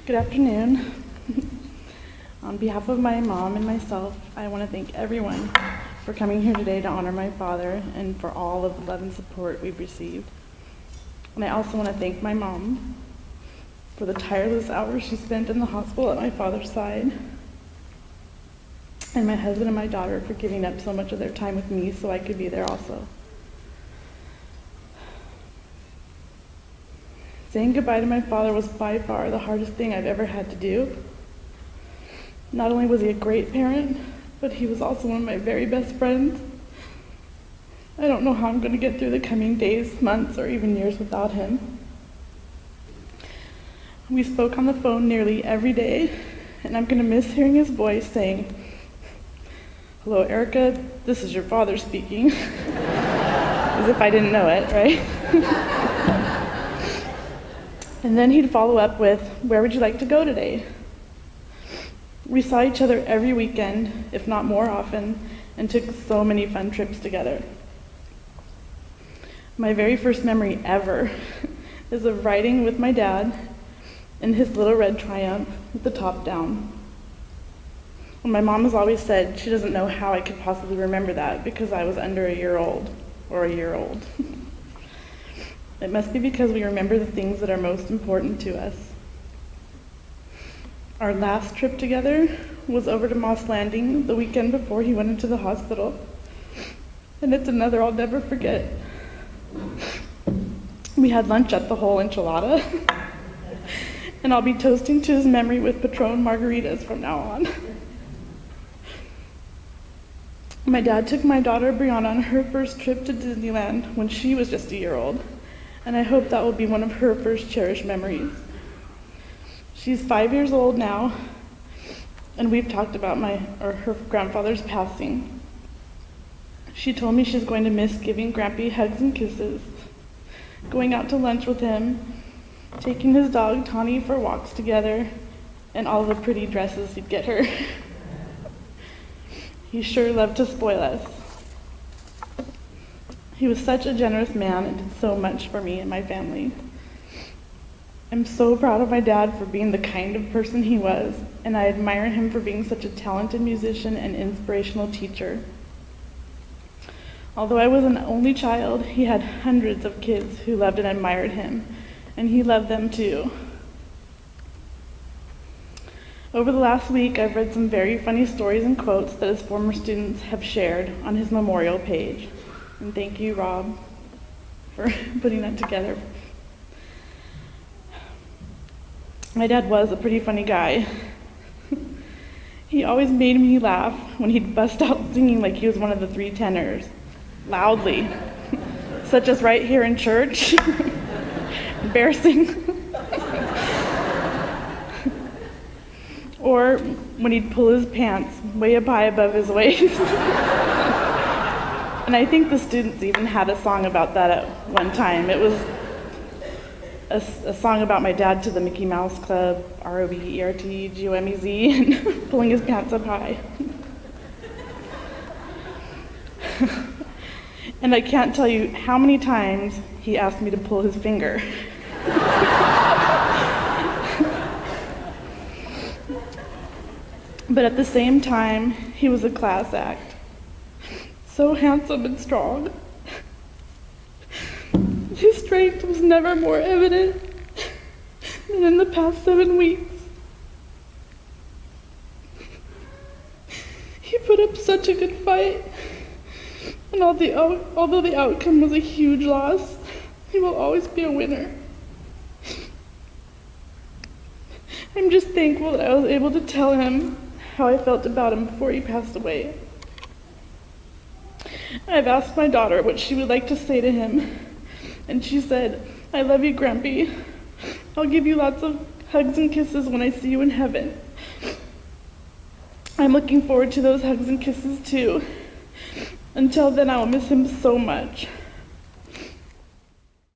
Good afternoon. On behalf of my mom and myself, I want to thank everyone for coming here today to honor my father and for all of the love and support we've received. And I also want to thank my mom for the tireless hours she spent in the hospital at my father's side, and my husband and my daughter for giving up so much of their time with me so I could be there also. Saying goodbye to my father was by far the hardest thing I've ever had to do. Not only was he a great parent, but he was also one of my very best friends. I don't know how I'm going to get through the coming days, months, or even years without him. We spoke on the phone nearly every day, and I'm going to miss hearing his voice saying, "Hello, Erica, this is your father speaking." As if I didn't know it, right? And then he'd follow up with, "Where would you like to go today?" We saw each other every weekend, if not more often, and took so many fun trips together. My very first memory ever is of riding with my dad in his little red Triumph with the top down. And my mom has always said she doesn't know how I could possibly remember that because I was under a year old. It must be because we remember the things that are most important to us. Our last trip together was over to Moss Landing the weekend before he went into the hospital. And it's another I'll never forget. We had lunch at the Whole Enchilada, and I'll be toasting to his memory with Patron margaritas from now on. My dad took my daughter Brianna on her first trip to Disneyland when she was just a year old, and I hope that will be one of her first cherished memories. She's 5 years old now, and we've talked about her grandfather's passing. She told me she's going to miss giving Grampy hugs and kisses, going out to lunch with him, taking his dog Tawny for walks together, and all the pretty dresses he'd get her. He sure loved to spoil us. He was such a generous man and did so much for me and my family. I'm so proud of my dad for being the kind of person he was, and I admire him for being such a talented musician and inspirational teacher. Although I was an only child, he had hundreds of kids who loved and admired him, and he loved them too. Over the last week, I've read some very funny stories and quotes that his former students have shared on his memorial page. And thank you, Rob, for putting that together. My dad was a pretty funny guy. He always made me laugh when he'd bust out singing like he was one of the three tenors, loudly, such as right here in church. Embarrassing. Or when he'd pull his pants way up high above his waist. And I think the students even had a song about that at one time. It was a song about my dad to the Mickey Mouse Club, ROBERTGOMEZ, and pulling his pants up high. And I can't tell you how many times he asked me to pull his finger. But at the same time, he was a class act. So handsome and strong. His strength was never more evident than in the past 7 weeks. He put up such a good fight, and although the outcome was a huge loss, he will always be a winner. I'm just thankful that I was able to tell him how I felt about him before he passed away. I've asked my daughter what she would like to say to him, and she said, "I love you, Grampy. I'll give you lots of hugs and kisses when I see you in heaven." I'm looking forward to those hugs and kisses too. Until then, I will miss him so much.